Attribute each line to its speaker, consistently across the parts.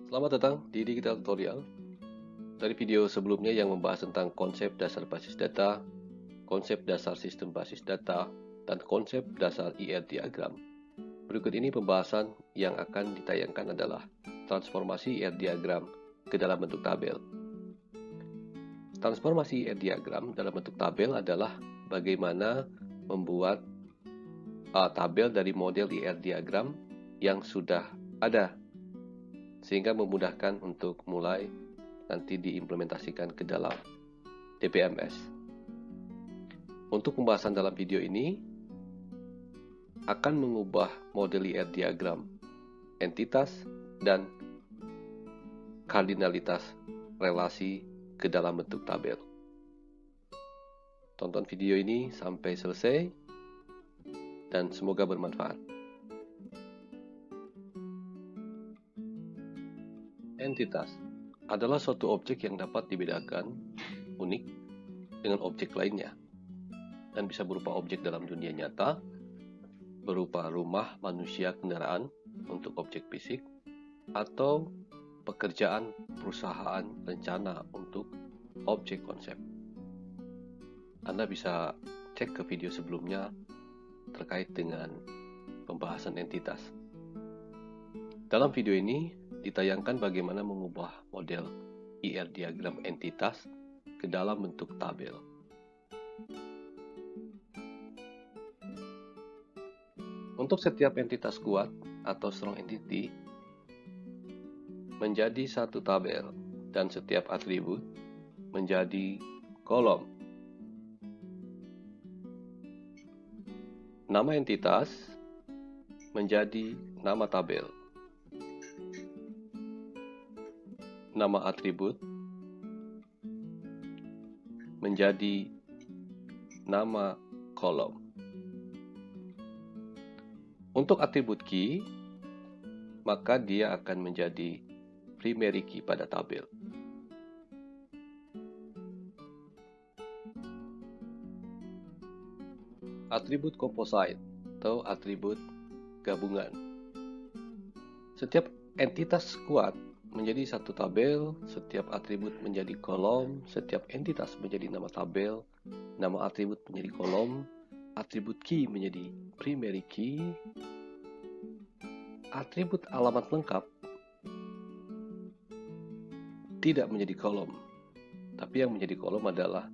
Speaker 1: Selamat datang di Digital Tutorial. Dari video sebelumnya yang membahas tentang konsep dasar basis data, konsep dasar sistem basis data, dan konsep dasar IR diagram. Berikut ini pembahasan yang akan ditayangkan adalah transformasi IR diagram ke dalam bentuk tabel. Transformasi IR diagram dalam bentuk tabel adalah bagaimana membuat tabel dari model IR diagram yang sudah ada, sehingga memudahkan untuk mulai nanti diimplementasikan ke dalam DBMS. Untuk pembahasan dalam video ini akan mengubah model IR diagram, entitas, dan kardinalitas relasi ke dalam bentuk tabel. Tonton video ini sampai selesai dan semoga bermanfaat. Entitas adalah suatu objek yang dapat dibedakan unik dengan objek lainnya dan bisa berupa objek dalam dunia nyata, berupa rumah, manusia, kendaraan untuk objek fisik, atau pekerjaan, perusahaan, rencana untuk objek konsep. Anda bisa cek ke video sebelumnya terkait dengan pembahasan entitas. Dalam video ini ditayangkan bagaimana mengubah model IR diagram entitas ke dalam bentuk tabel. Untuk setiap entitas kuat atau strong entity menjadi satu tabel dan setiap atribut menjadi kolom. Nama entitas menjadi nama tabel. Nama atribut menjadi nama kolom. Untuk atribut key, maka dia akan menjadi primary key pada tabel. Atribut composite atau atribut gabungan. Setiap entitas kuat menjadi satu tabel, setiap atribut menjadi kolom, setiap entitas menjadi nama tabel, nama atribut menjadi kolom, atribut key menjadi primary key, atribut alamat lengkap tidak menjadi kolom, tapi yang menjadi kolom adalah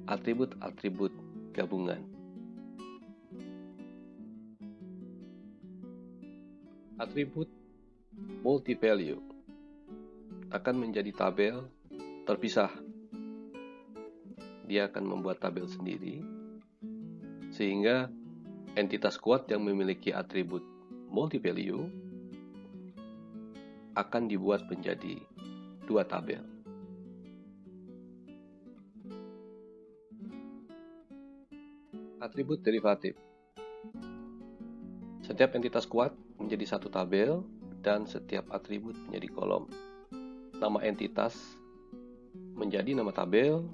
Speaker 1: atribut-atribut gabungan. Atribut multi-value akan menjadi tabel terpisah. Dia akan membuat tabel sendiri, sehingga entitas kuat yang memiliki atribut multi-value akan dibuat menjadi dua tabel. Atribut derivatif. Setiap entitas kuat menjadi satu tabel dan setiap atribut menjadi kolom. Nama entitas menjadi nama tabel,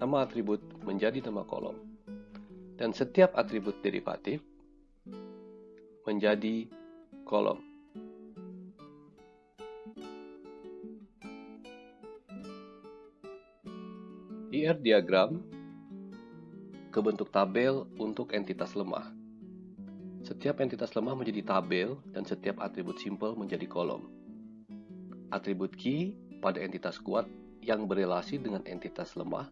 Speaker 1: nama atribut menjadi nama kolom. Dan setiap atribut derivatif menjadi kolom. IR diagram ke bentuk tabel untuk entitas lemah. Setiap entitas lemah menjadi tabel dan setiap atribut simpel menjadi kolom. Atribut key pada entitas kuat yang berelasi dengan entitas lemah,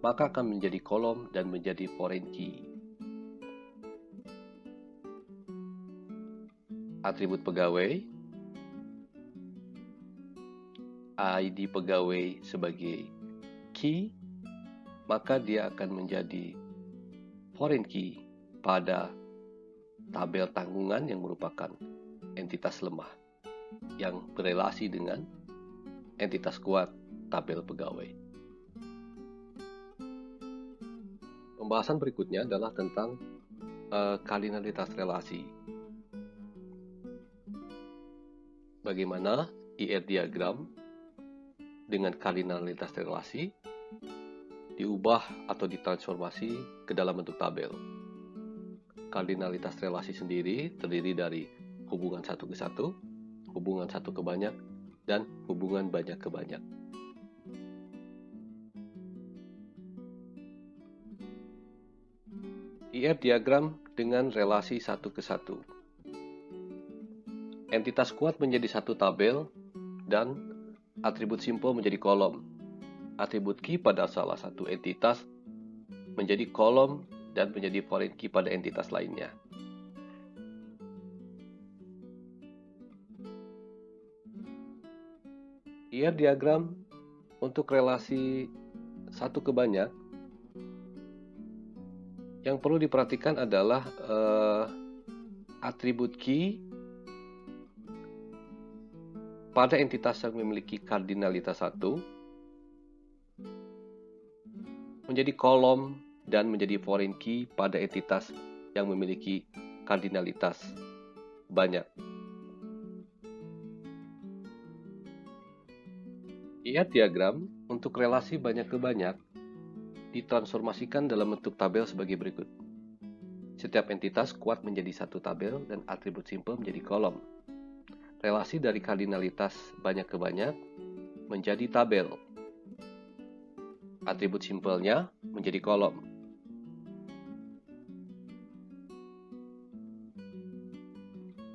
Speaker 1: maka akan menjadi kolom dan menjadi foreign key. Atribut pegawai, ID pegawai sebagai key, maka dia akan menjadi foreign key pada tabel tanggungan yang merupakan entitas lemah yang berelasi dengan entitas kuat tabel pegawai. Pembahasan berikutnya adalah tentang kardinalitas relasi. Bagaimana IR diagram dengan kardinalitas relasi diubah atau ditransformasi ke dalam bentuk tabel. Kardinalitas relasi sendiri terdiri dari hubungan satu ke satu, hubungan satu ke banyak, dan hubungan banyak ke banyak. IR diagram dengan relasi satu ke satu. Entitas kuat menjadi satu tabel dan atribut simpel menjadi kolom. Atribut key pada salah satu entitas menjadi kolom dan menjadi foreign key pada entitas lainnya. IR diagram untuk relasi satu ke banyak, yang perlu diperhatikan adalah atribut key pada entitas yang memiliki kardinalitas 1 menjadi kolom dan menjadi foreign key pada entitas yang memiliki kardinalitas banyak. IR diagram untuk relasi banyak ke banyak ditransformasikan dalam bentuk tabel sebagai berikut. Setiap entitas kuat menjadi satu tabel dan atribut simpel menjadi kolom. Relasi dari kardinalitas banyak ke banyak menjadi tabel. Atribut simpelnya menjadi kolom.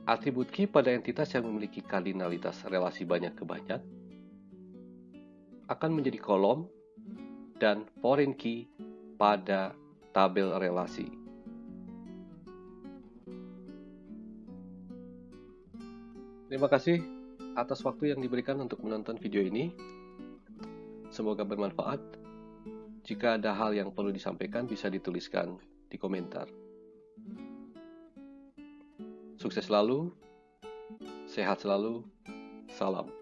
Speaker 1: Atribut key pada entitas yang memiliki kardinalitas relasi banyak ke banyak akan menjadi kolom dan foreign key pada tabel relasi. Terima kasih atas waktu yang diberikan untuk menonton video ini. Semoga bermanfaat. Jika ada hal yang perlu disampaikan, bisa dituliskan di komentar. Sukses selalu, sehat selalu, salam.